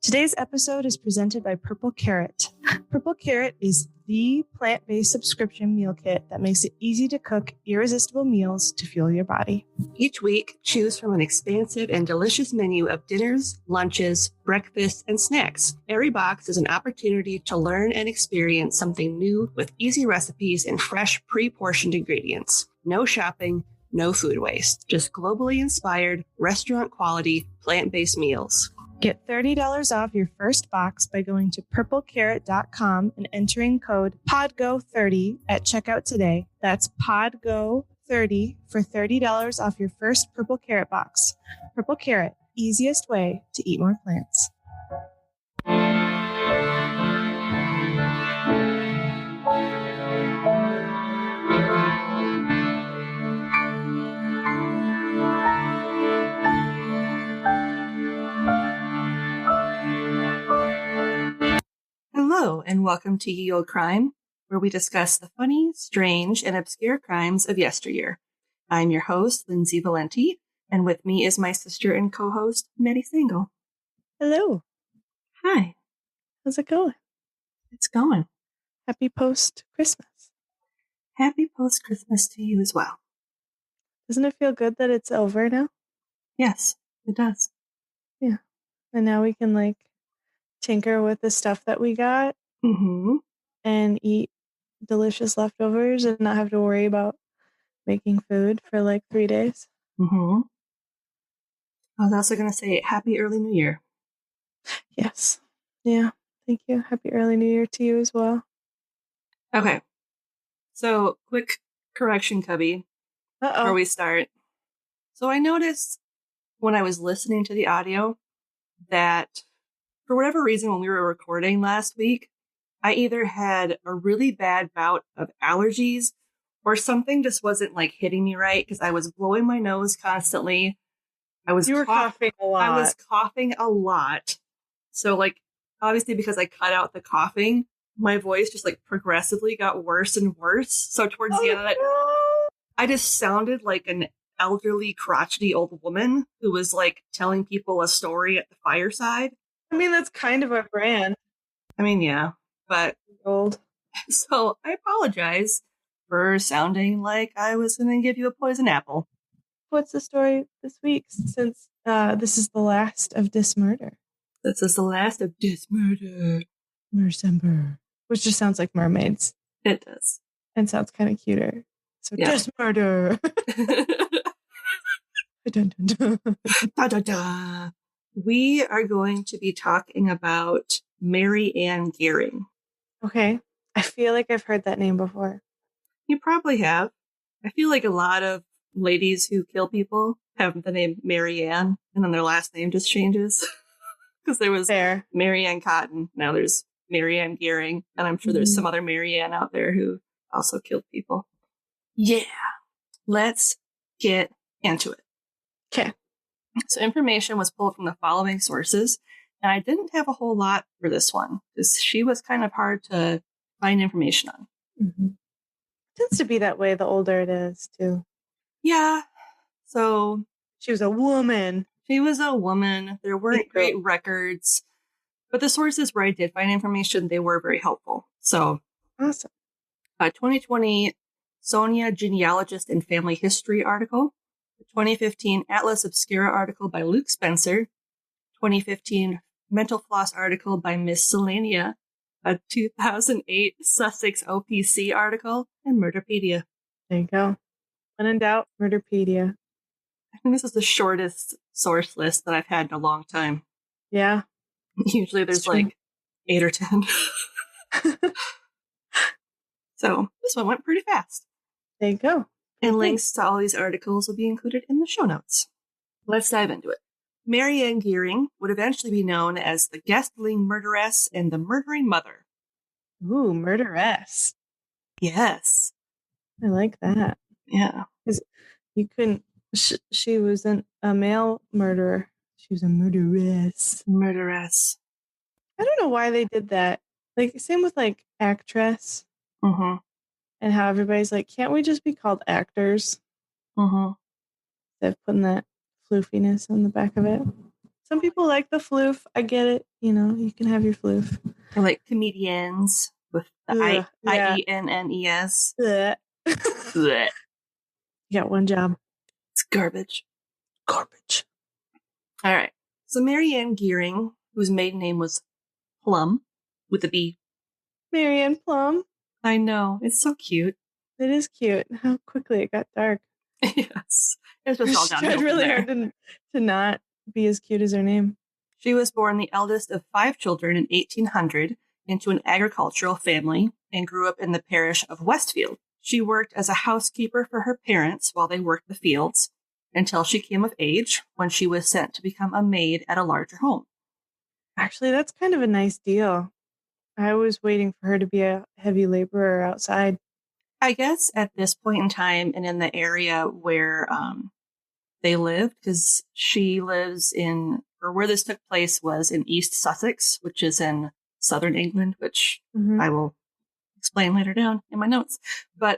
Today's episode is presented by Purple Carrot. Purple Carrot is the plant-based subscription meal kit that makes it easy to cook irresistible meals to fuel your body. Each week, choose from an expansive and delicious menu of dinners, lunches, breakfasts, and snacks. Every box is an opportunity to learn and experience something new with easy recipes and fresh, pre-portioned ingredients. No shopping, no food waste. Just globally inspired, restaurant-quality, plant-based meals. Get $30 off your first box by going to purplecarrot.com and entering code PODGO30 at checkout today. That's PODGO30 for $30 off your first Purple Carrot box. Purple Carrot, easiest way to eat more plants. Hello, and welcome to Ye Olde Crime, where we discuss the funny, strange, and obscure crimes of yesteryear. I'm your host, Lindsay Valenti, and with me is my sister and co-host, Maddie Single. Hello. Hi. How's it going? It's going. Happy post-Christmas. Happy post-Christmas to you as well. Doesn't it feel good that it's over now? Yes, it does. Yeah. And now we can tinker with the stuff that we got and eat delicious leftovers and not have to worry about making food for 3 days. I was also going to say Happy Early New Year. Yes. Yeah. Thank you. Happy Early New Year to you as well. Okay. So, quick correction, Cubby, before we start. So I noticed when I was listening to the audio that for whatever reason, when we were recording last week, I either had a really bad bout of allergies or something just wasn't hitting me right because I was blowing my nose constantly. You were coughing a lot. I was coughing a lot. So obviously because I cut out the coughing, my voice just progressively got worse and worse. So towards the end of it, I just sounded like an elderly, crotchety old woman who was telling people a story at the fireside. I mean, that's kind of our brand. I mean, yeah, but old. So I apologize for sounding like I was going to give you a poison apple. What's the story this week since this is the last of this murder? This is the last of this murder. Mercember. Which just sounds like mermaids. It does. And sounds kind of cuter. So yeah. This murder. Dun, dun, dun. Da, da, da. We are going to be talking about Mary Ann Geering. Okay. I feel like I've heard that name before. You probably have. I feel like a lot of ladies who kill people have the name Mary Ann, and then their last name just changes. Because there was Mary Ann Cotton. Now there's Mary Ann Geering, and I'm sure there's some other Mary Ann out there who also killed people. Yeah. Let's get into it. Okay. So information was pulled from the following sources, and I didn't have a whole lot for this one because she was kind of hard to find information on. Mm-hmm. It tends to be that way the older it is, too. Yeah. So she was a woman. She was a woman. There weren't great records, but the sources where I did find information, they were very helpful. So awesome. 2020 Sonia Genealogist and Family History article. The 2015 Atlas Obscura article by Luke Spencer, 2015 Mental Floss article by Miscellanea, a 2008 Sussex OPC article, and Murderpedia. There you go. When in doubt, Murderpedia. I think this is the shortest source list that I've had in a long time. Yeah. Usually there's 8 or 10. So this one went pretty fast. There you go. And links to all these articles will be included in the show notes. Let's dive into it. Mary Ann Geering would eventually be known as the Guestling Murderess and the Murdering Mother. Ooh, murderess. Yes. I like that. Yeah. Because you couldn't, she wasn't a male murderer. She was a murderess. Murderess. I don't know why they did that. Same with actress. Mm-hmm. And how everybody's can't we just be called actors? Mm-hmm. Instead of putting that floofiness on the back of it. Some people like the floof. I get it. You know, you can have your floof. Or like comedians with the IENNES. You got one job. It's garbage. Garbage. All right. So Mary Ann Geering, whose maiden name was Plum, with a B. Mary Ann Plum. I know. It's so cute. It is cute. How quickly it got dark. Yes. It's just all downhill. It's really hard to not be as cute as her name. She was born the eldest of 5 children in 1800 into an agricultural family and grew up in the parish of Westfield. She worked as a housekeeper for her parents while they worked the fields until she came of age, when she was sent to become a maid at a larger home. Actually, that's kind of a nice deal. I was waiting for her to be a heavy laborer outside. I guess at this point in time and in the area where they lived, because she lives in, or where this took place was in East Sussex, which is in southern England, which I will explain later down in my notes. But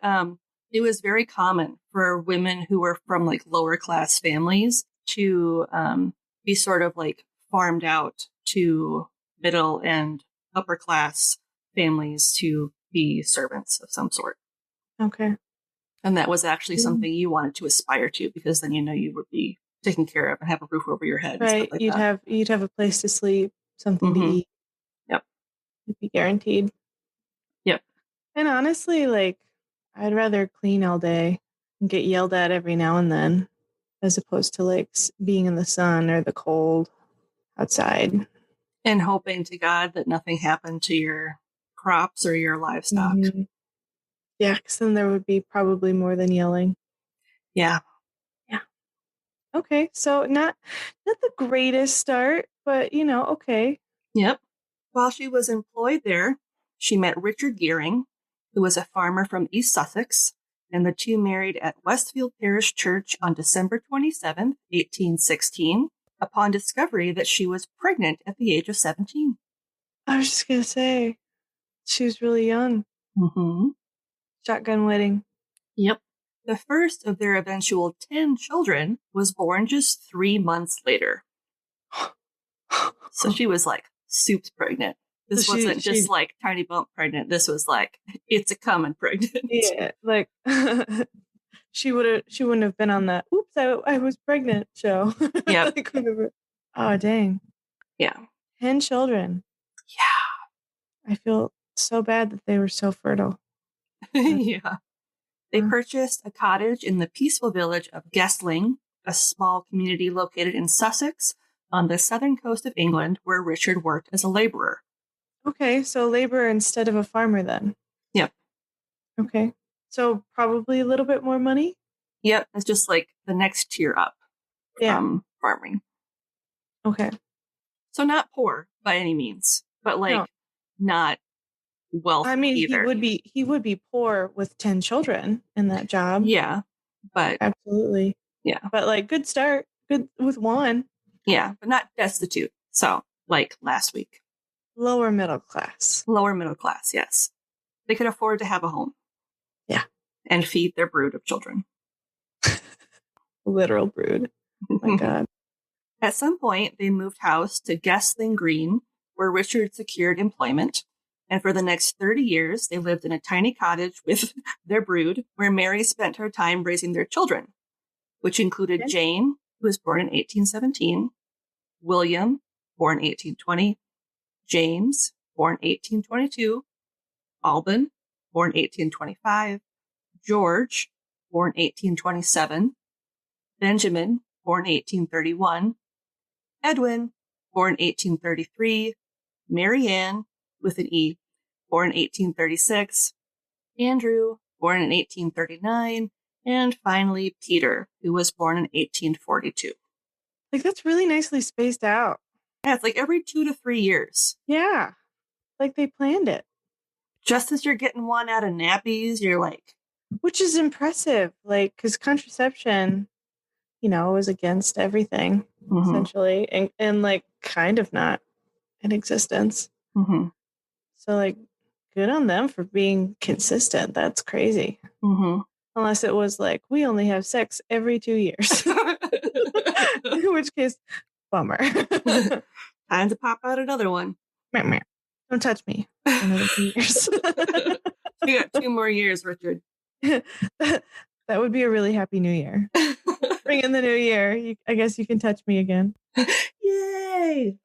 it was very common for women who were from like lower class families to be sort of like farmed out to middle and upper class families to be servants of some sort. Okay. And that was actually something you wanted to aspire to, because then you know you would be taken care of and have a roof over your head. Right. And stuff like you'd have a place to sleep, something to eat. Yep. You'd be guaranteed. Yep. And honestly, like, I'd rather clean all day and get yelled at every now and then, as opposed to like being in the sun or the cold outside. And hoping to God that nothing happened to your crops or your livestock. Mm-hmm. Yeah, because then there would be probably more than yelling. Yeah. Yeah. Okay, so not the greatest start, but you know, okay. Yep. While she was employed there, she met Richard Geering, who was a farmer from East Sussex, and the two married at Westfield Parish Church on December 27th, 1816, upon discovery that she was pregnant at the age of 17. I was just going to say, she was really young. Mm-hmm. Shotgun wedding. Yep. The first of their eventual 10 children was born just 3 months later. So she was like soups pregnant. This wasn't just like tiny bump pregnant. This was like, it's a common pregnant. Yeah, like she wouldn't have been on that oops, I was pregnant show. Yeah. Like, oh dang. Yeah. 10 children. Yeah. I feel so bad that they were so fertile. Yeah. They purchased a cottage in the peaceful village of Guestling, a small community located in Sussex on the southern coast of England, where Richard worked as a laborer. Okay, so laborer instead of a farmer then. Yep. Okay. So probably a little bit more money? Yep. It's just like the next tier up from farming. Okay. So not poor by any means, but like not wealthy. I mean, either. he would be poor with 10 children in that job. Yeah. But absolutely. Yeah. But like good start. Good with one. Yeah, but not destitute. So like last week. Lower middle class. Lower middle class, yes. They could afford to have a home. Yeah. And feed their brood of children. Literal brood. Oh my God. At some point, they moved house to Guestling Green, where Richard secured employment. And for the next 30 years, they lived in a tiny cottage with their brood, where Mary spent her time raising their children, which included Jane, who was born in 1817, William, born 1820, James, born 1822, Alban, born 1825, George, born 1827, Benjamin, born 1831, Edwin, born 1833, Mary Ann, with an E, born 1836, Andrew, born in 1839, and finally Peter, who was born in 1842. Like, that's really nicely spaced out. Yeah, it's like every 2 to 3 years. Yeah. Like they planned it. Just as you're getting one out of nappies, you're like... Which is impressive. Like, because contraception, you know, is against everything, essentially. And like, kind of not in existence. Mm-hmm. So, like, good on them for being consistent. That's crazy. Mm-hmm. Unless it was like, we only have sex every 2 years. In which case, Bummer. Time to pop out another one. Don't touch me. Another 2 years. You got 2 more years, Richard. That would be a really happy new year. Bring in the new year. I guess you can touch me again. Yay!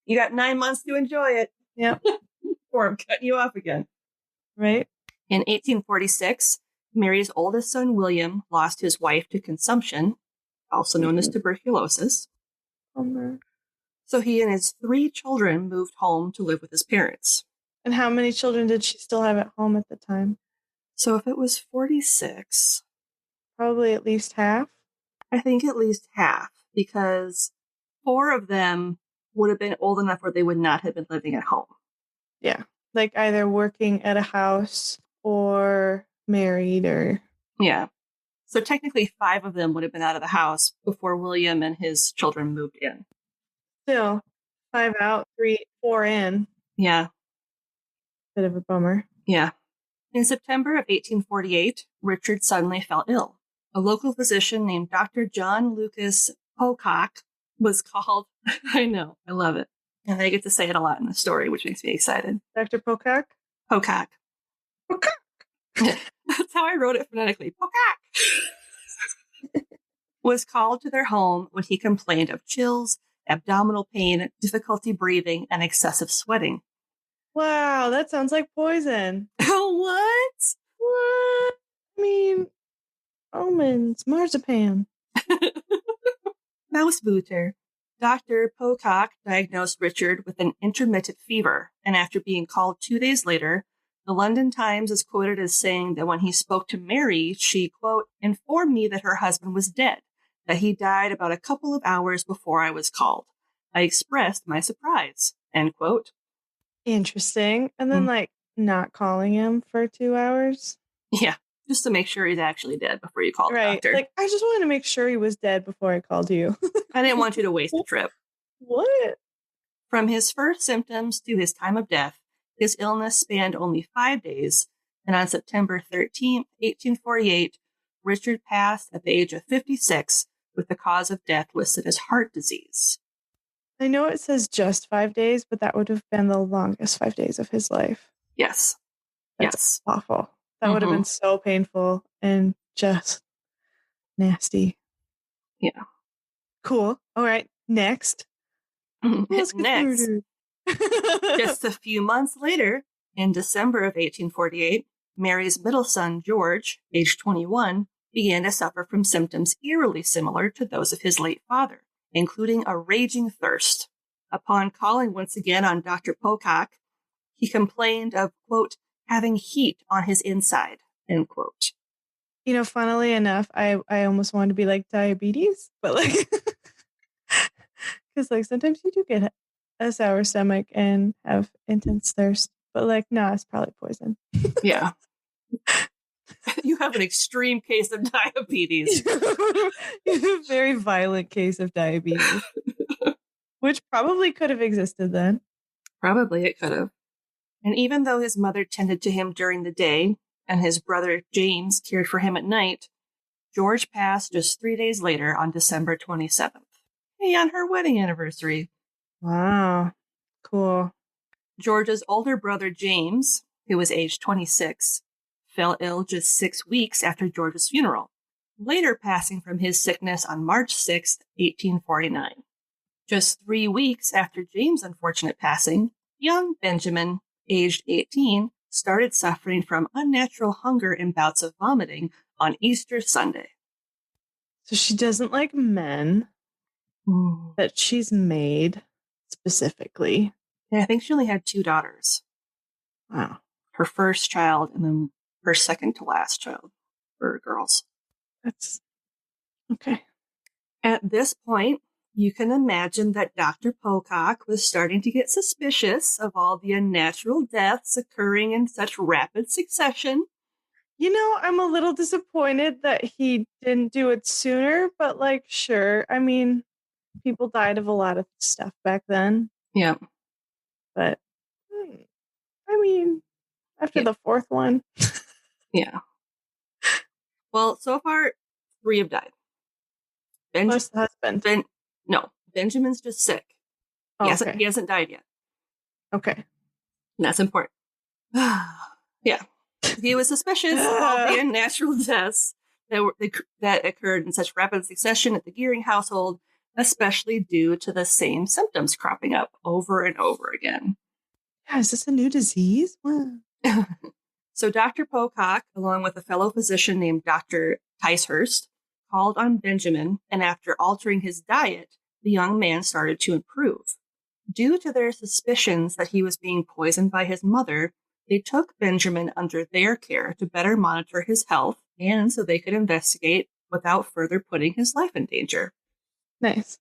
You got 9 months to enjoy it. Yep. Or I'm cutting you off again. Right. In 1846, Mary's oldest son, William, lost his wife to consumption, also known as tuberculosis. So he and his 3 children moved home to live with his parents. And how many children did she still have at home at the time? So if it was 46... Probably at least half? I think at least half, because 4 of them would have been old enough where they would not have been living at home. Yeah. Like either working at a house or married or... Yeah. So technically 5 of them would have been out of the house before William and his children moved in. Still, 5 out, 4 in. Yeah. Bit of a bummer. Yeah. In September of 1848, Richard suddenly fell ill. A local physician named Dr. John Lucas Pocock was called. I know, I love it. And I get to say it a lot in the story, which makes me excited. Dr. Pocock? Pocock. Pocock. That's how I wrote it phonetically. Pocock. Was called to their home when he complained of chills, abdominal pain, difficulty breathing, and excessive sweating. Wow, that sounds like poison. What? What? I mean, almonds, marzipan. Mousebooter. Dr. Pocock diagnosed Richard with an intermittent fever, and after being called 2 days later, the London Times is quoted as saying that when he spoke to Mary, she, quote, informed me that her husband was dead, that he died about a couple of hours before I was called. I expressed my surprise, end quote. Interesting. And then, not calling him for 2 hours? Yeah, just to make sure he's actually dead before you call the doctor. Like, I just wanted to make sure he was dead before I called you. I didn't want you to waste the trip. What? From his first symptoms to his time of death, his illness spanned only 5 days, and on September 13th, 1848, Richard passed at the age of 56 with the cause of death listed as heart disease. I know it says just 5 days, but that would have been the longest 5 days of his life. Yes. That's awful. That would have been so painful and just nasty. Yeah. Cool. All right. Next. Next. Just a few months later, in December of 1848, Mary's middle son, George, aged 21, began to suffer from symptoms eerily similar to those of his late father, including a raging thirst. Upon calling once again on Dr. Pocock, he complained of, quote, having heat on his inside, end quote. You know, funnily enough, I almost wanted to be like diabetes, but because sometimes you do get a sour stomach and have intense thirst, but no, it's probably poison. Yeah. You have an extreme case of diabetes. You have a very violent case of diabetes, which probably could have existed then. Probably it could have. And even though his mother tended to him during the day and his brother James cared for him at night, George passed just 3 days later on December 27th. Hey, on her wedding anniversary. Wow. Cool. George's older brother James, who was aged 26, fell ill just 6 weeks after George's funeral, later passing from his sickness on March 6, 1849. Just 3 weeks after James' unfortunate passing, young Benjamin, aged 18, started suffering from unnatural hunger and bouts of vomiting on Easter Sunday. So she doesn't like men that she's made specifically. Yeah, I think she only had 2 daughters. Wow. Her first child and then her second to last child were girls. That's okay. At this point, you can imagine that Dr. Pocock was starting to get suspicious of all the unnatural deaths occurring in such rapid succession. You know, I'm a little disappointed that he didn't do it sooner, but sure. I mean, people died of a lot of stuff back then. Yeah. But, I mean, after the 4th one. Yeah. Well, so far, 3 have died. Plus the husband. No, Benjamin's just sick. Oh, He hasn't died yet. Okay. And that's important. Yeah. He was suspicious of all the unnatural deaths that occurred in such rapid succession at the Geering household, especially due to the same symptoms cropping up over and over again. Yeah, is this a new disease? So Dr. Pocock, along with a fellow physician named Dr. Ticehurst, called on Benjamin, and after altering his diet, the young man started to improve. Due to their suspicions that he was being poisoned by his mother, they took Benjamin under their care to better monitor his health and so they could investigate without further putting his life in danger. Nice.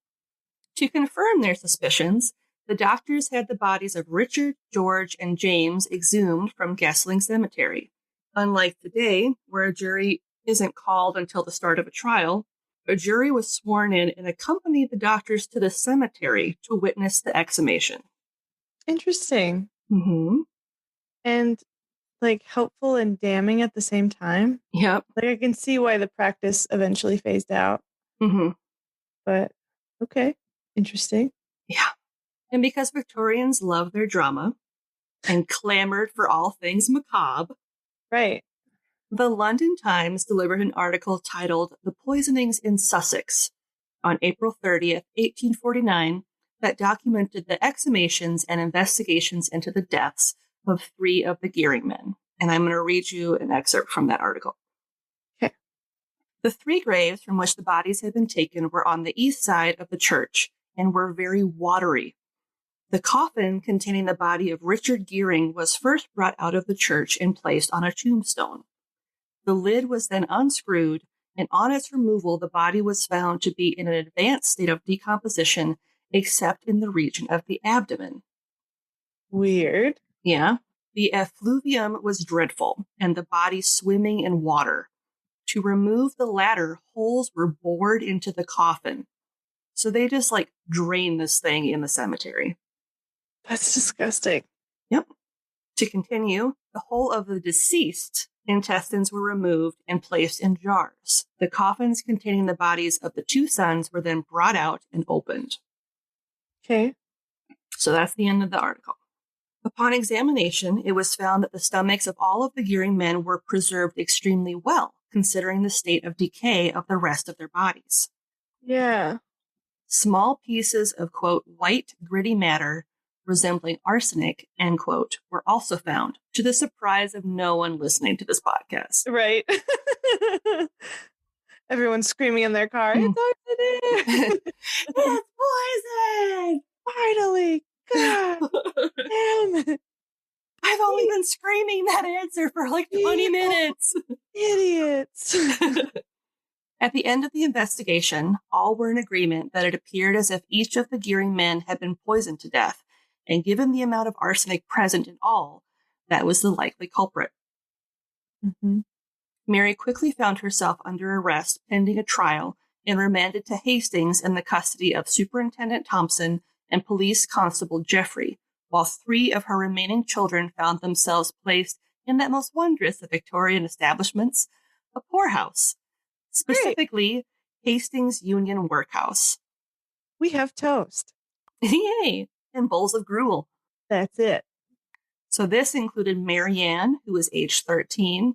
To confirm their suspicions, the doctors had the bodies of Richard, George, and James exhumed from Gessling Cemetery. Unlike today, where a jury isn't called until the start of a trial, a jury was sworn in and accompanied the doctors to the cemetery to witness the exhumation. Interesting. Mm-hmm. And like helpful and damning at the same time. Yep. Like I can see why the practice eventually phased out. Mm-hmm. But okay. Interesting. Yeah. And because Victorians love their drama and clamored for all things macabre. Right. The London Times delivered an article titled The Poisonings in Sussex on April 30th, 1849, that documented the exhumations and investigations into the deaths of 3 of the Geering men. And I'm going to read you an excerpt from that article. Okay. The 3 graves from which the bodies had been taken were on the east side of the church and were very watery. The coffin containing the body of Richard Geering was first brought out of the church and placed on a tombstone. The lid was then unscrewed, and on its removal, the body was found to be in an advanced state of decomposition, except in the region of the abdomen. Weird. Yeah. The effluvium was dreadful, and the body swimming in water. To remove the latter, holes were bored into the coffin. So they just drained this thing in the cemetery. That's disgusting. Yep. To continue, the whole of the deceased intestines were removed and placed in jars. The coffins containing the bodies of the 2 sons were then brought out and opened. Okay. So that's the end of the article. Upon examination, it was found that the stomachs of all of the Geering men were preserved extremely well, considering the state of decay of the rest of their bodies. Yeah. Small pieces of, quote, white, gritty matter resembling arsenic, end quote, were also found, to the surprise of no one listening to this podcast. Right. Everyone's screaming in their car, it's arsenic! It's poison! Finally! God damn it! I've only been screaming that answer for 20 minutes. Idiots! At the end of the investigation, all were in agreement that it appeared as if each of the Geering men had been poisoned to death, and given the amount of arsenic present in all, that was the likely culprit. Mm-hmm. Mary quickly found herself under arrest pending a trial and remanded to Hastings in the custody of Superintendent Thompson and Police Constable Jeffrey, while 3 of her remaining children found themselves placed in that most wondrous of Victorian establishments, a poorhouse, specifically Hastings Union Workhouse. We have toast. Yay! And bowls of gruel. That's it. So this included Mary Ann, who was age 13,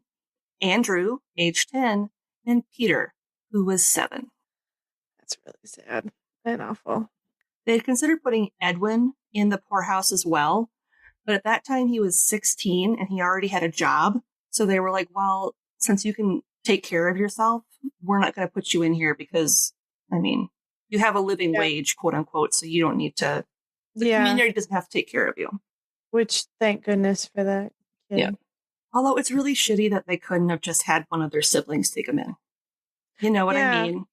Andrew, age 10, and Peter, who was 7. That's really sad and awful. They had considered putting Edwin in the poorhouse as well, but at that time he was 16 and he already had a job. So they were like, well, since you can take care of yourself, we're not going to put you in here because, you have a living wage, quote unquote, so you don't need to. The community doesn't have to take care of you. Which, thank goodness for that kid. Yeah. Although it's really shitty that they couldn't have just had one of their siblings take them in. You know what I mean?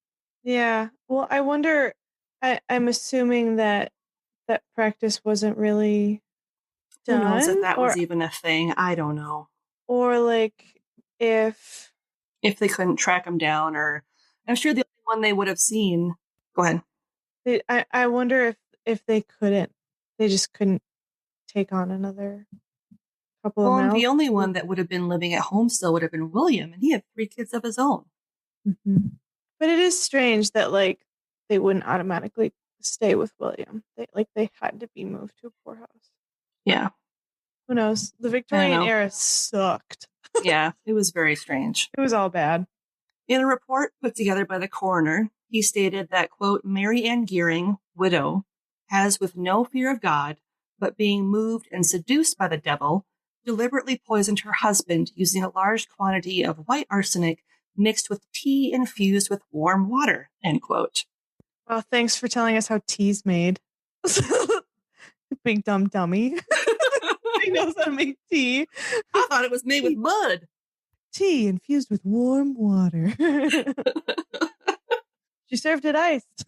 Yeah. Well, I wonder, I'm assuming that practice wasn't really done. Who knows if that was even a thing? I don't know. Or if they couldn't track them down, or I'm sure the only one they would have seen. Go ahead. I wonder if they couldn't. They just couldn't take on another couple of mouths. The only one that would have been living at home still would have been William, and he had 3 kids of his own. Mm-hmm. But it is strange that they wouldn't automatically stay with William. They had to be moved to a poorhouse. Yeah. Who knows? The Victorian era sucked. Yeah, it was very strange. It was all bad. In a report put together by the coroner, he stated that, quote, Mary Ann Geering, widow, has, with no fear of God, but being moved and seduced by the devil, deliberately poisoned her husband using a large quantity of white arsenic mixed with tea infused with warm water, end quote. Well, thanks for telling us how tea's made. Big dumb dummy. He knows how to make tea. I thought it was made with mud. Tea infused with warm water. She served it iced.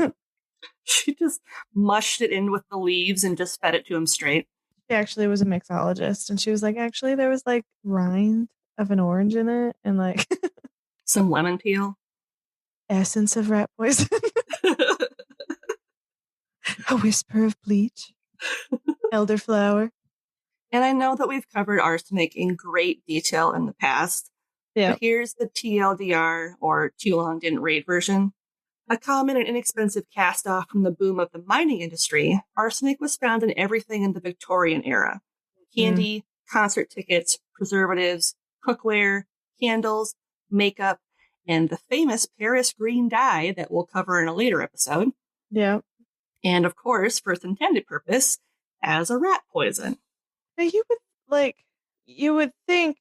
She just mushed it in with the leaves and just fed it to him straight. She actually was a mixologist, and she was like, actually, there was like rind of an orange in it, and like some lemon peel, essence of rat poison, a whisper of bleach, elderflower. And I know that we've covered arsenic in great detail in the past. Yeah. But here's the TLDR, or too long didn't read version. A common and inexpensive cast-off from the boom of the mining industry, arsenic was found in everything in the Victorian era. Candy, concert tickets, preservatives, cookware, candles, makeup, and the famous Paris green dye that we'll cover in a later episode. Yeah. And of course, for its intended purpose, as a rat poison. Now you would think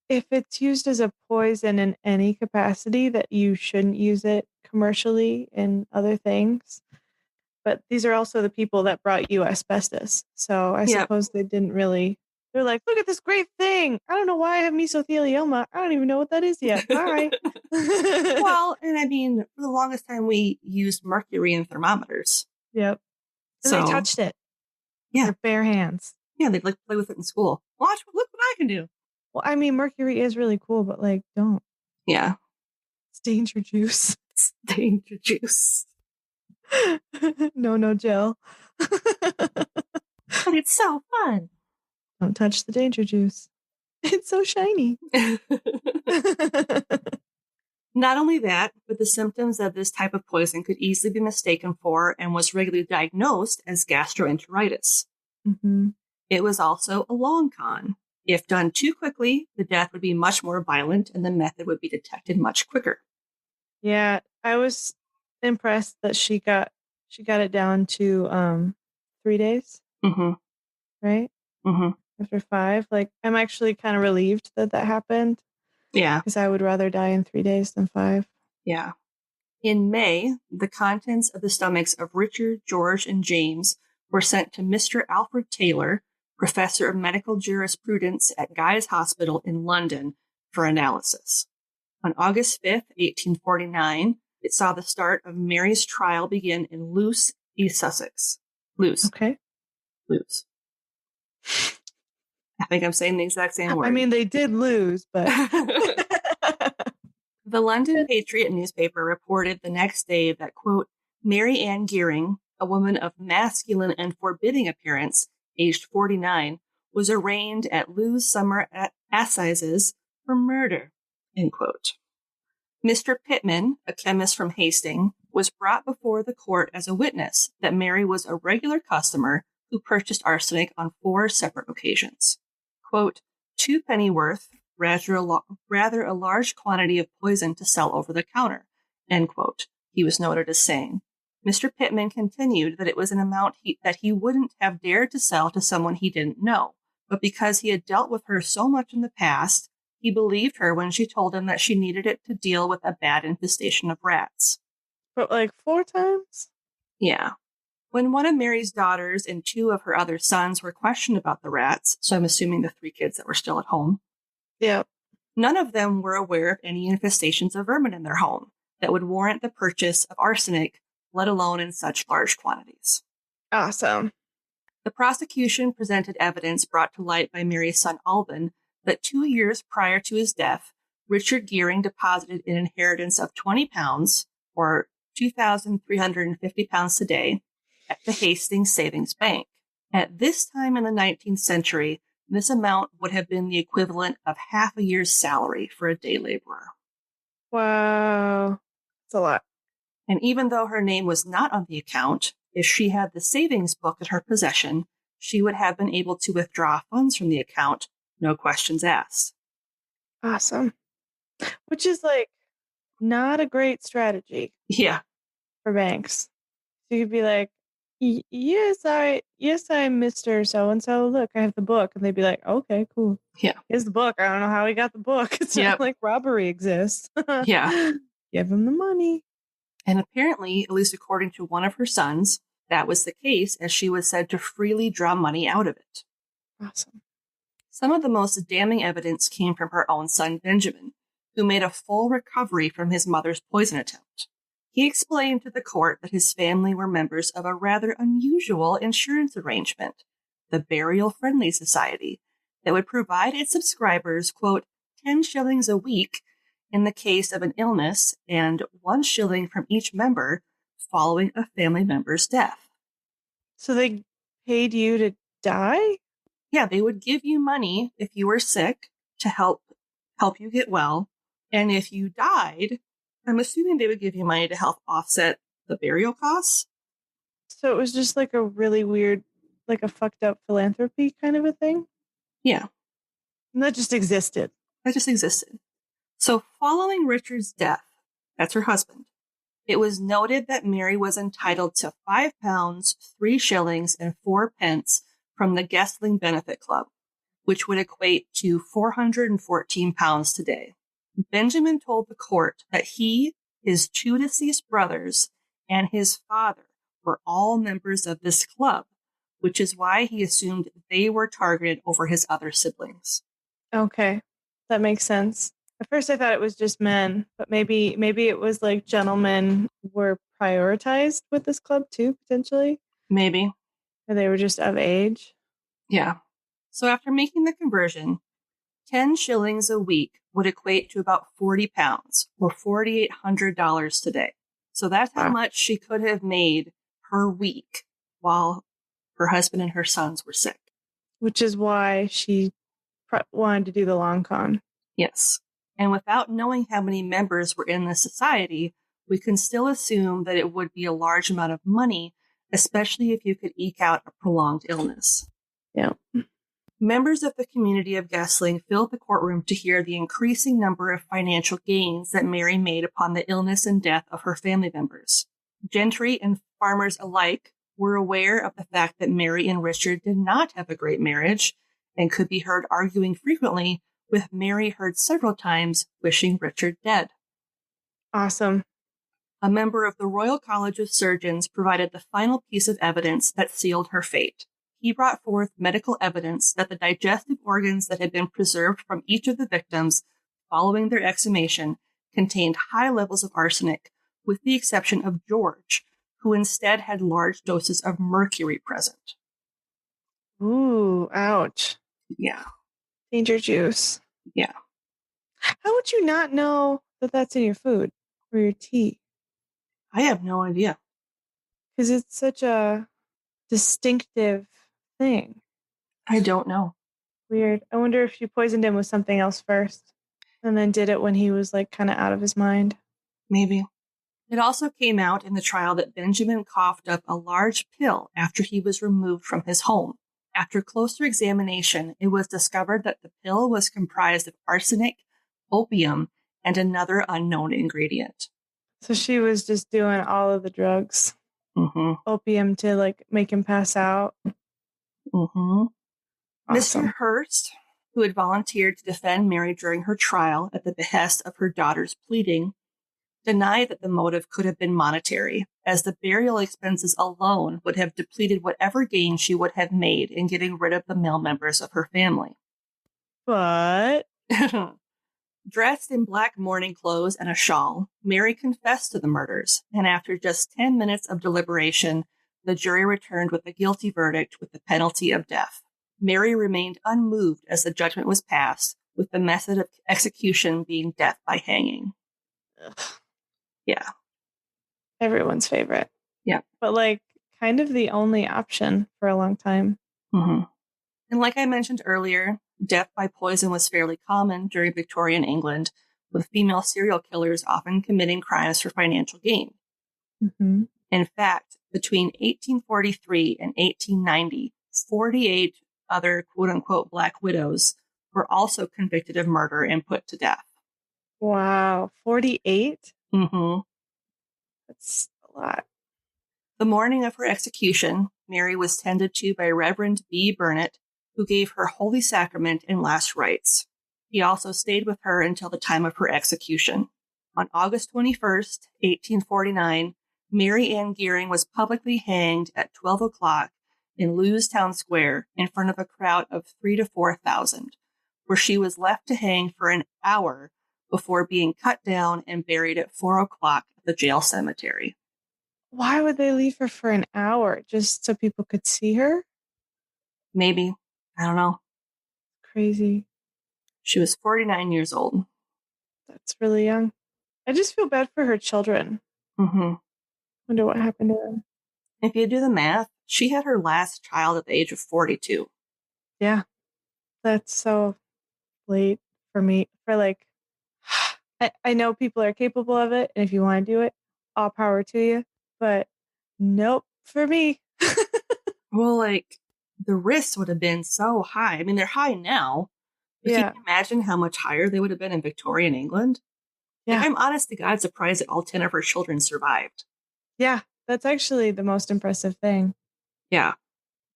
if it's used as a poison in any capacity that you shouldn't use it commercially in other things. But these are also the people that brought you asbestos. So I suppose they didn't really, they're like, look at this great thing. I don't know why I have mesothelioma. I don't even know what that is yet. Bye. Well, and I mean, for the longest time we used mercury in thermometers. Yep. And they touched it. Yeah. With their bare hands. Yeah, they'd like play with it in school. Look what I can do. Well, I mean, mercury is really cool, but like, don't. Yeah. It's danger juice. It's danger juice. No, Jill. But it's so fun. Don't touch the danger juice. It's so shiny. Not only that, but the symptoms of this type of poison could easily be mistaken for and was regularly diagnosed as gastroenteritis. Mm-hmm. It was also a long con. If done too quickly, the death would be much more violent and the method would be detected much quicker. Yeah, I was impressed that she got it down to 3 days. Mm-hmm. Right? Mm-hmm. After 5. Like, I'm actually kind of relieved that happened. Yeah. Because I would rather die in 3 days than 5. Yeah. In May, the contents of the stomachs of Richard, George, and James were sent to Mr. Alfred Taylor, professor of medical jurisprudence at Guy's Hospital in London, for analysis. On August 5th, 1849, it saw the start of Mary's trial begin in Lewes, East Sussex. Lewes. Okay. Lewes. I think I'm saying the exact same word. I mean, they did lose, but... The London Patriot newspaper reported the next day that, quote, Mary Ann Geering, a woman of masculine and forbidding appearance, aged 49, was arraigned at Lewes Summer Assizes for murder, end quote. Mr. Pittman, a chemist from Hastings, was brought before the court as a witness that Mary was a regular customer who purchased arsenic on 4 separate occasions. Quote, 2 pennyworth, rather a large quantity of poison to sell over the counter, end quote, he was noted as saying. Mr. Pittman continued that it was an amount that he wouldn't have dared to sell to someone he didn't know, but because he had dealt with her so much in the past, he believed her when she told him that she needed it to deal with a bad infestation of rats. But like 4 times? Yeah. When one of Mary's daughters and 2 of her other sons were questioned about the rats, so I'm assuming the 3 kids that were still at home, yeah, none of them were aware of any infestations of vermin in their home that would warrant the purchase of arsenic, let alone in such large quantities. Awesome. The prosecution presented evidence brought to light by Mary's son Olde that 2 years prior to his death, Richard Geering deposited an inheritance of £20, or £2,350 today, at the Hastings Savings Bank. At this time in the 19th century, this amount would have been the equivalent of half a year's salary for a day laborer. Wow. That's a lot. And even though her name was not on the account, if she had the savings book in her possession, she would have been able to withdraw funds from the account, no questions asked. Awesome. Which is like not a great strategy. Yeah. For banks. So you'd be like, yes, I'm Mr. So-and-so. Look, I have the book. And they'd be like, okay, cool. Yeah. Here's the book. I don't know how he got the book. It's not like robbery exists. Yeah. Give him the money. And apparently, at least according to one of her sons, that was the case, as she was said to freely draw money out of it. Awesome. Some of the most damning evidence came from her own son, Benjamin, who made a full recovery from his mother's poison attempt. He explained to the court that his family were members of a rather unusual insurance arrangement, the Burial Friendly Society, that would provide its subscribers, quote, 10 shillings a week in the case of an illness and 1 shilling from each member following a family member's death. So they paid you to die? Yeah, they would give you money if you were sick to help you get well. And if you died, I'm assuming they would give you money to help offset the burial costs. So it was just like a really weird, like a fucked up philanthropy kind of a thing? Yeah. And that just existed. So following Richard's death, that's her husband, it was noted that Mary was entitled to £5, 3 shillings, and 4 pence from the Guestling Benefit Club, which would equate to £414 today. Benjamin told the court that he, his 2 deceased brothers, and his father were all members of this club, which is why he assumed they were targeted over his other siblings. Okay, that makes sense. At first I thought it was just men, but maybe it was like gentlemen were prioritized with this club too, potentially. Maybe. Or they were just of age. Yeah. So after making the conversion, 10 shillings a week would equate to about £40 or $4,800 today. So that's how much she could have made per week while her husband and her sons were sick. Which is why she wanted to do the long con. Yes. And without knowing how many members were in the society, we can still assume that it would be a large amount of money, especially if you could eke out a prolonged illness. Yeah. Members of the community of Guestling filled the courtroom to hear the increasing number of financial gains that Mary made upon the illness and death of her family members. Gentry and farmers alike were aware of the fact that Mary and Richard did not have a great marriage and could be heard arguing frequently, with Mary heard several times wishing Richard dead. Awesome. A member of the Royal College of Surgeons provided the final piece of evidence that sealed her fate. He brought forth medical evidence that the digestive organs that had been preserved from each of the victims following their exhumation contained high levels of arsenic, with the exception of George, who instead had large doses of mercury present. Ooh, ouch. Yeah. Danger juice. Yeah. How would you not know that that's in your food or your tea? I have no idea. Because it's such a distinctive thing. I don't know. Weird. I wonder if she poisoned him with something else first and then did it when he was like kind of out of his mind. Maybe. It also came out in the trial that Benjamin coughed up a large pill after he was removed from his home. After closer examination, it was discovered that the pill was comprised of arsenic, opium, and another unknown ingredient. So she was just doing all of the drugs. Mm-hmm. Opium to like make him pass out. Mm-hmm. Awesome. Mr. Hurst, who had volunteered to defend Mary during her trial at the behest of her daughter's pleading, denied that the motive could have been monetary, as the burial expenses alone would have depleted whatever gain she would have made in getting rid of the male members of her family. But dressed in black mourning clothes and a shawl, Mary confessed to the murders, and after just 10 minutes of deliberation, the jury returned with a guilty verdict with the penalty of death. Mary remained unmoved as the judgment was passed, with the method of execution being death by hanging. Ugh. Yeah. Everyone's favorite. Yeah. But like kind of the only option for a long time. Mm-hmm. And like I mentioned earlier, death by poison was fairly common during Victorian England, with female serial killers often committing crimes for financial gain. Mm-hmm. In fact, between 1843 and 1890, 48 other quote-unquote Black widows were also convicted of murder and put to death. Wow. 48? Mm-hmm. That's a lot. The morning of her execution, Mary was tended to by Reverend B. Burnett, who gave her Holy Sacrament and last rites. He also stayed with her until the time of her execution. On August 21st, 1849, Mary Ann Geering was publicly hanged at 12 o'clock in Lewistown Square in front of a crowd of 3,000 to 4,000, where she was left to hang for an hour before being cut down and buried at 4 o'clock at the jail cemetery. Why would they leave her for an hour? Just so people could see her? Maybe. I don't know. Crazy. She was 49 years old. That's really young. I just feel bad for her children. Mm-hmm. Wonder what happened to them. If you do the math, she had her last child at the age of 42. Yeah. That's so late for me. I know people are capable of it, and if you want to do it, all power to you. But nope, for me. Well, the risks would have been so high. I mean, they're high now. But Yeah. Can you imagine how much higher they would have been in Victorian England? Yeah. I'm honest to God surprised that all 10 of her children survived. Yeah, that's actually the most impressive thing. Yeah.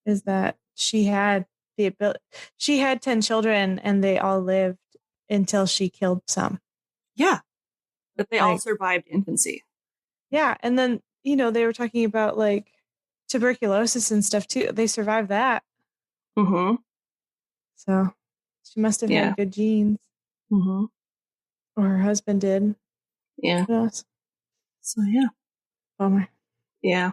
Is that she had the ability. She had 10 children and they all lived until she killed some. Yeah. But they all survived infancy. Yeah. And then, they were talking about tuberculosis and stuff too. They survived that. Mm-hmm. So she must have had good genes. Mm-hmm. Or her husband did. Yeah. Yes. So, yeah. Bummer. Yeah.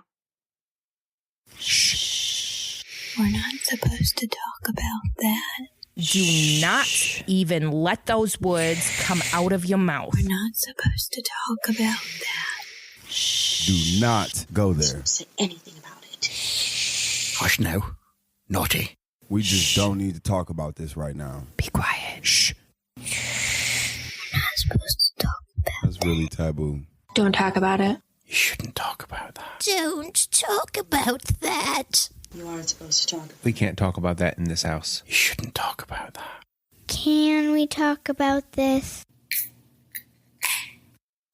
Shh. We're not supposed to talk about that. Do not even let those words come out of your mouth. We're not supposed to talk about that. Shh. Do not go there. Don't say anything about it. Hush now. Naughty. We just don't need to talk about this right now. Be quiet. Shh. We're not supposed to talk about That's really taboo. Don't talk about it. You shouldn't talk about that. Don't talk about that. You aren't supposed to talk. We can't talk about that in this house. You shouldn't talk about that. Can we talk about this?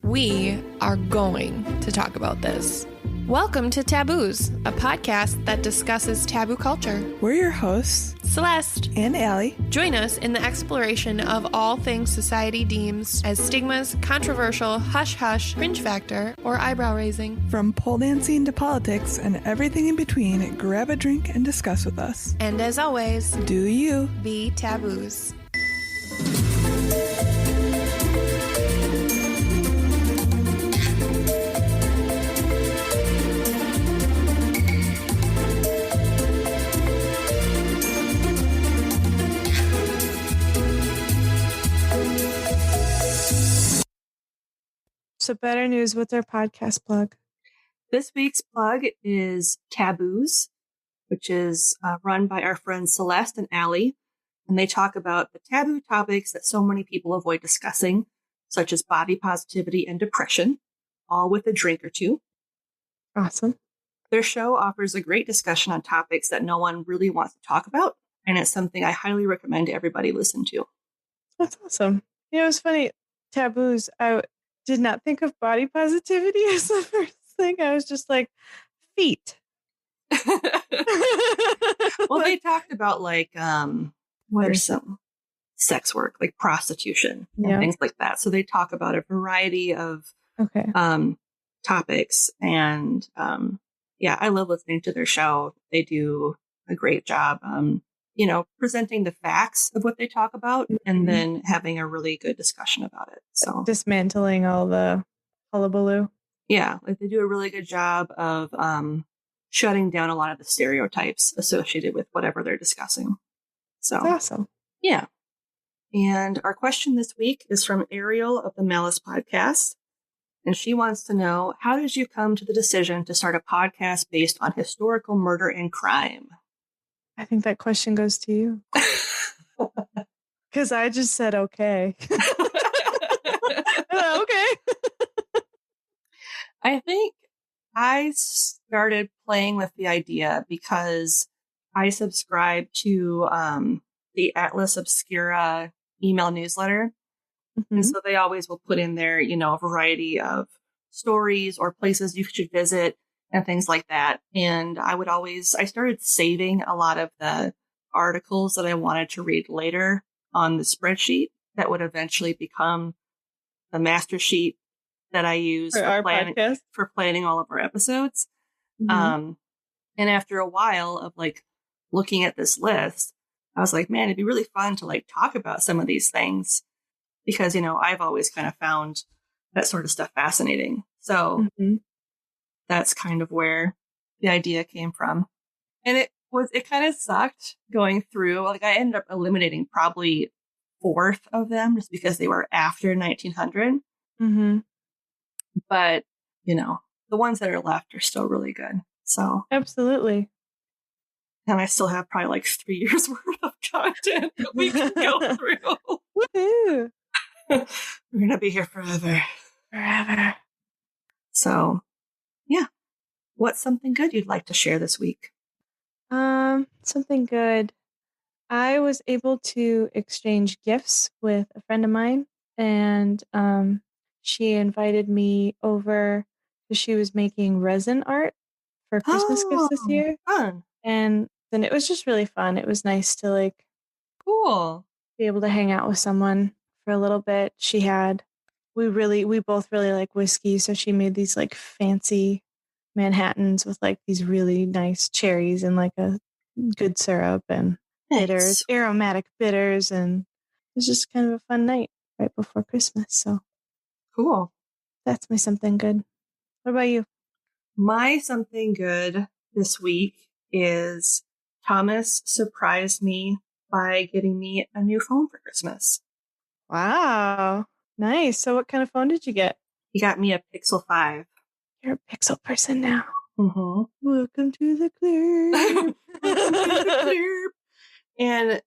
We are going to talk about this. Welcome to Taboos, a podcast that discusses taboo culture. We're your hosts, Celeste and Allie. Join us in the exploration of all things society deems as stigmas, controversial, hush-hush, cringe factor, or eyebrow-raising. From pole dancing to politics and everything in between, grab a drink and discuss with us. And as always, do you be taboos. So better news with our podcast plug. This week's plug is Taboos, which is run by our friends Celeste and Allie. And they talk about the taboo topics that so many people avoid discussing, such as body positivity and depression, all with a drink or two. Awesome. Their show offers a great discussion on topics that no one really wants to talk about. And it's something I highly recommend everybody listen to. That's awesome. It was funny. Taboos. I did not think of body positivity as the first thing. I was just like, feet. Well, they talked about what are some sex work, like prostitution and things like that. So they talk about a variety of topics. And I love listening to their show. They do a great job, presenting the facts of what they talk about and then having a really good discussion about it. So dismantling all the hullabaloo. Yeah, they do a really good job of shutting down a lot of the stereotypes associated with whatever they're discussing. So that's awesome. Yeah. And our question this week is from Ariel of the Malice Podcast. And she wants to know, how did you come to the decision to start a podcast based on historical murder and crime? I think that question goes to you. Because I just said, okay. Okay. I think I started playing with the idea because I subscribe to the Atlas Obscura email newsletter. Mm-hmm. And so they always will put in there, a variety of stories or places you should visit and things like that. And I started saving a lot of the articles that I wanted to read later on the spreadsheet that would eventually become the master sheet that I use for planning all of our episodes. Mm-hmm. And after a while of like looking at this list, I was like, man, it'd be really fun to like talk about some of these things because, I've always kind of found that sort of stuff fascinating. So that's kind of where the idea came from. And it kind of sucked going through. Like I ended up eliminating probably 4th of them just because they were after 1900. Mm-hmm. But, the ones that are left are still really good. So absolutely. And I still have probably like 3 years worth of content that we can go through. Woohoo! We're going to be here forever. Forever. So, yeah. What's something good you'd like to share this week? Something good. I was able to exchange gifts with a friend of mine, and she invited me over because she was making resin art for Christmas gifts this year. Fun. And then it was just really fun. It was nice to cool be able to hang out with someone for a little bit. We both really like whiskey, so she made these like fancy Manhattans with like these really nice cherries and like a good syrup and bitters, aromatic bitters, and it was just kind of a fun night right before Christmas. So cool. That's my something good. What about you? My something good this week is Thomas surprised me by getting me a new phone for Christmas. Wow. Nice. So what kind of phone did you get? He got me a Pixel 5. You're a Pixel person now. Mm-hmm. Welcome to the club. And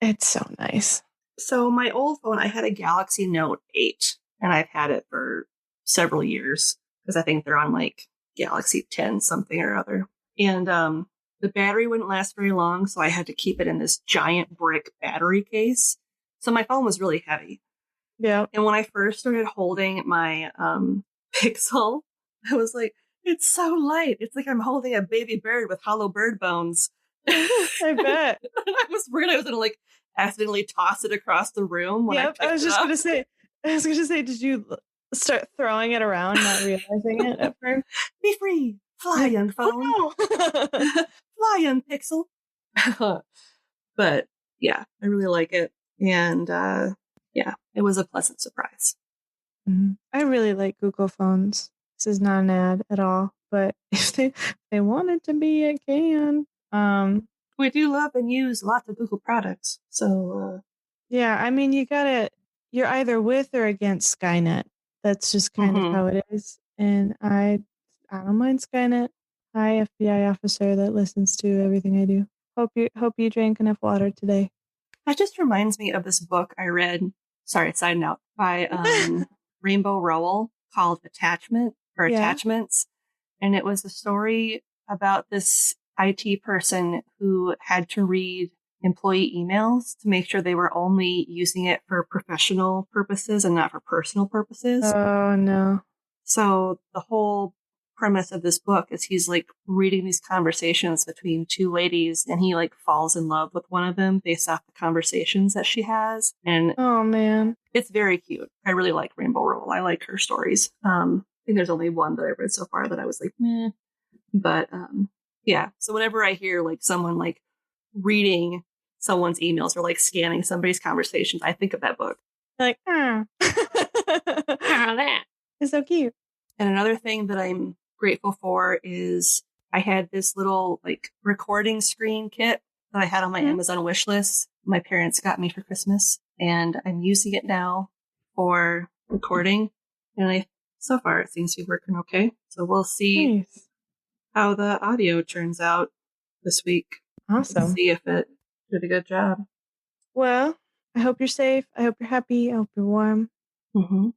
it's so nice. So my old phone, I had a Galaxy Note 8, and I've had it for several years because I think they're on like Galaxy 10 something or other. And the battery wouldn't last very long, so I had to keep it in this giant brick battery case. So my phone was really heavy. Yeah. And when I first started holding my Pixel, I was like, it's so light. It's like I'm holding a baby bird with hollow bird bones. I bet. I was worried I was going to like accidentally toss it across the room. When I was going to say, did you start throwing it around, not realizing it at first? Be free. Fly, young phone. Oh, no. Fly, young Pixel. But yeah, I really like it. And yeah, it was a pleasant surprise. Mm-hmm. I really like Google phones. This is not an ad at all, but if they want it to be, it can. We do love and use lots of Google products. So yeah, I mean, you're either with or against Skynet. That's just kind of how it is. And I don't mind Skynet. Hi, FBI officer that listens to everything I do. Hope you drank enough water today. That just reminds me of this book I read. Sorry, side note, by Rainbow Rowell called Attachments. And it was a story about this IT person who had to read employee emails to make sure they were only using it for professional purposes and not for personal purposes. Oh, no. So the whole premise of this book is he's like reading these conversations between two ladies, and he like falls in love with one of them based off the conversations that she has. And oh man, it's very cute. I really like Rainbow Rowell. I like her stories. I think there's only one that I've read so far that I was like, meh. But yeah. So whenever I hear like someone like reading someone's emails or like scanning somebody's conversations, I think of that book. Like, that is so cute. And another thing that I'm grateful for is I had this little like recording screen kit that I had on my Amazon wish list. My parents got me for Christmas, and I'm using it now for recording. And so far it seems to be working okay. So we'll see how the audio turns out this week. Awesome. We'll see if it did a good job. Well, I hope you're safe. I hope you're happy. I hope you're warm. Mm-hmm.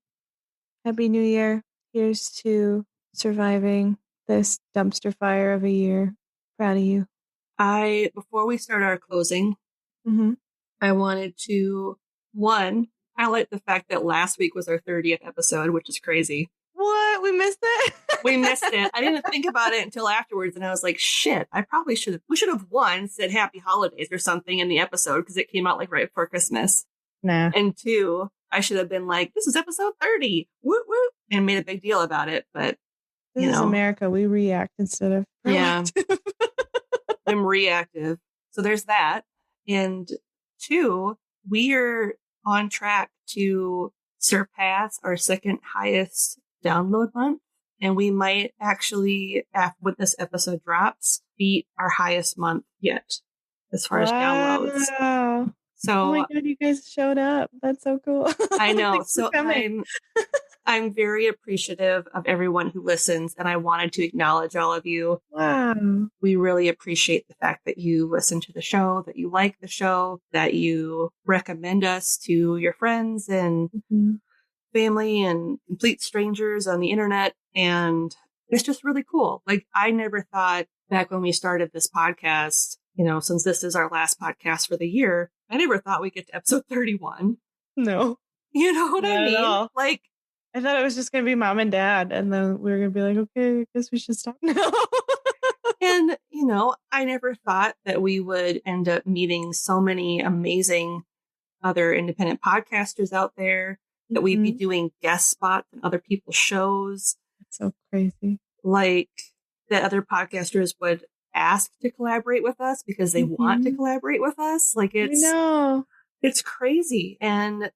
Happy New Year. Here's to surviving this dumpster fire of a year. Proud of you. Before we start our closing, I wanted to, one, highlight the fact that last week was our 30th episode, which is crazy. What? We missed it? We missed it. I didn't think about it until afterwards, and I was like, shit, we should have one, said happy holidays or something in the episode, because it came out like right before Christmas. Nah. And two, I should have been like, this is episode 30, woot woot, and made a big deal about it. But, this is America. We react instead of proactive. Yeah. I'm reactive. So there's that. And two, we are on track to surpass our second highest download month. And we might actually, when this episode drops, beat our highest month yet as far as downloads. So, oh my God, you guys showed up. That's so cool. I know. So I'm very appreciative of everyone who listens, and I wanted to acknowledge all of you. Wow. We really appreciate the fact that you listen to the show, that you like the show, that you recommend us to your friends and family and complete strangers on the internet. And it's just really cool. Like, I never thought back when we started this podcast, since this is our last podcast for the year, I never thought we'd get to episode 31. No. You know what I mean? All. Like, I thought it was just going to be mom and dad, and then we were going to be like, okay, I guess we should stop now. And, I never thought that we would end up meeting so many amazing other independent podcasters out there, that we'd be doing guest spots in other people's shows. That's so crazy. Like, that other podcasters would ask to collaborate with us because they want to collaborate with us. Like, it's crazy. And,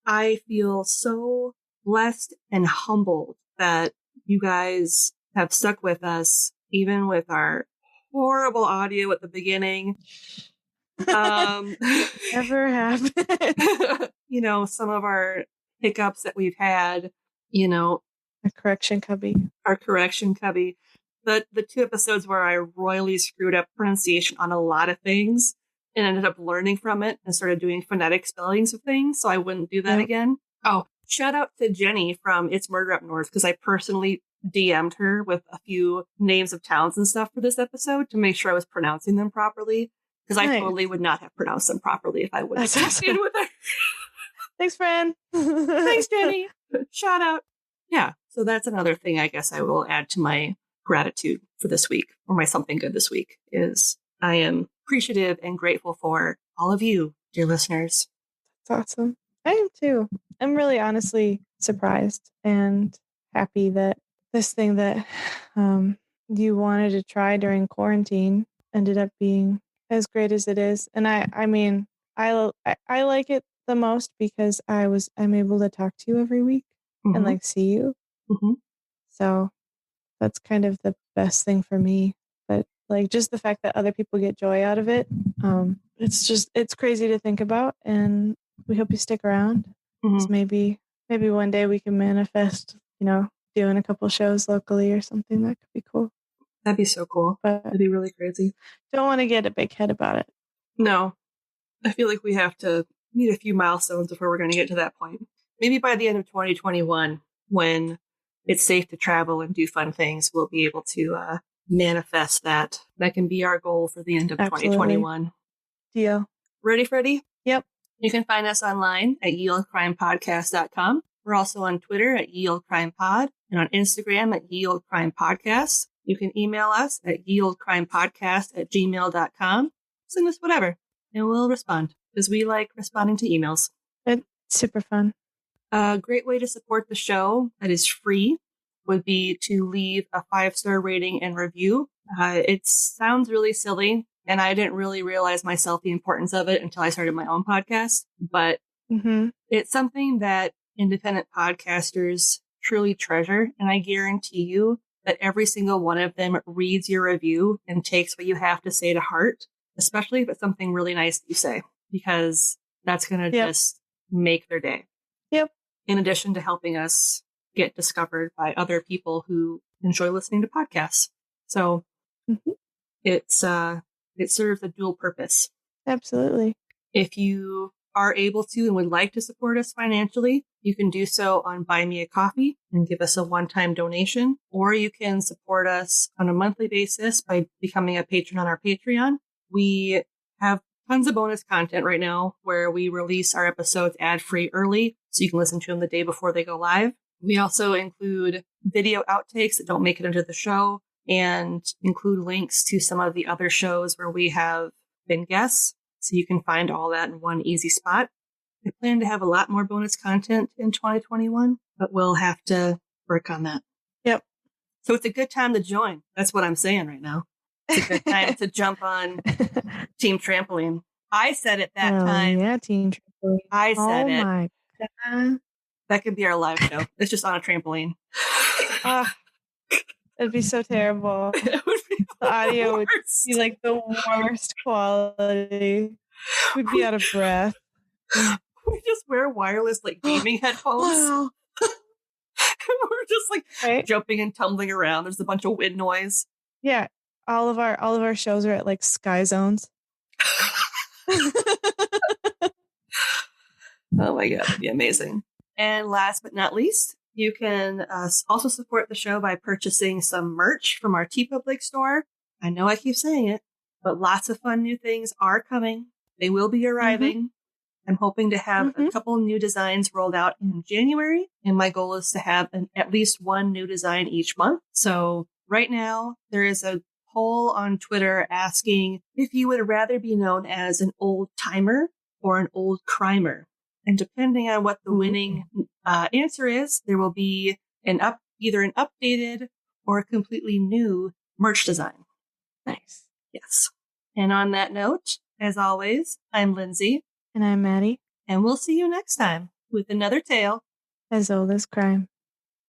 I feel so blessed and humbled that you guys have stuck with us, even with our horrible audio at the beginning. Never happened. Some of our hiccups that we've had, our correction cubby. The 2 episodes where I royally screwed up pronunciation on a lot of things and ended up learning from it and started doing phonetic spellings of things, so I wouldn't do that again. Oh, shout out to Jenny from It's Murder Up North, because I personally DM'd her with a few names of towns and stuff for this episode to make sure I was pronouncing them properly, because I totally would not have pronounced them properly if I would have checked in with her. Thanks, friend. Thanks, Jenny. Shout out. Yeah, so that's another thing I guess I will add to my gratitude for this week, or my something good this week, is I am appreciative and grateful for all of you, dear listeners. That's awesome. I am too. I'm really honestly surprised and happy that this thing that you wanted to try during quarantine ended up being as great as it is. And I mean, I like it the most because I'm able to talk to you every week and like see you. So that's kind of the best thing for me. But like, just the fact that other people get joy out of it, it's crazy to think about. And we hope you stick around. So maybe one day we can manifest, doing a couple shows locally or something. That could be cool. That'd be so cool. But that'd be really crazy. Don't want to get a big head about it. No, I feel like we have to meet a few milestones before we're going to get to that point. Maybe by the end of 2021, when it's safe to travel and do fun things, we'll be able to manifest that. That can be our goal for the end of 2021. Deal. Ready, Freddie? Yep. You can find us online at yeoldecrimepodcast.com. We're also on Twitter at yeoldecrimepod and on Instagram at yeoldecrimepodcast. You can email us at yeoldecrimepodcast@gmail.com. Send us whatever, and we'll respond, because we like responding to emails. It's super fun. A great way to support the show that is free would be to leave a 5-star rating and review. It sounds really silly, and I didn't really realize myself the importance of it until I started my own podcast. But it's something that independent podcasters truly treasure, and I guarantee you that every single one of them reads your review and takes what you have to say to heart, especially if it's something really nice that you say, because that's going to just make their day. Yep. In addition to helping us get discovered by other people who enjoy listening to podcasts. So it serves a dual purpose. Absolutely. If you are able to and would like to support us financially, you can do so on Buy Me a Coffee and give us a one-time donation, or you can support us on a monthly basis by becoming a patron on our Patreon. We have tons of bonus content right now where we release our episodes ad-free early, so you can listen to them the day before they go live. We also include video outtakes that don't make it into the show and include links to some of the other shows where we have been guests. So you can find all that in one easy spot. I plan to have a lot more bonus content in 2021, but we'll have to work on that. Yep. So it's a good time to join. That's what I'm saying right now. It's a good time to jump on Team Trampoline. I said it that time. Yeah, Team Trampoline. I said it. Oh my God. That could be our live show. It's just on a trampoline. It'd be so terrible. It would be the audio would worst. be like the worst quality. We'd be out of breath. We just wear wireless like gaming headphones. We're just like jumping and tumbling around. There's a bunch of wind noise. Yeah, all of our shows are at like Sky Zones. Oh my God, that'd be amazing. And last but not least, you can also support the show by purchasing some merch from our TeePublic store. I know I keep saying it, but lots of fun new things are coming. They will be arriving. Mm-hmm. I'm hoping to have a couple new designs rolled out in January, and my goal is to have at least one new design each month. So right now, there is a poll on Twitter asking if you would rather be known as an old timer or an old crimer. And depending on what the winning answer is, there will be either an updated or a completely new merch design. Nice. Yes. And on that note, as always, I'm Lindsay. And I'm Maddie. And we'll see you next time with another tale as old as crime.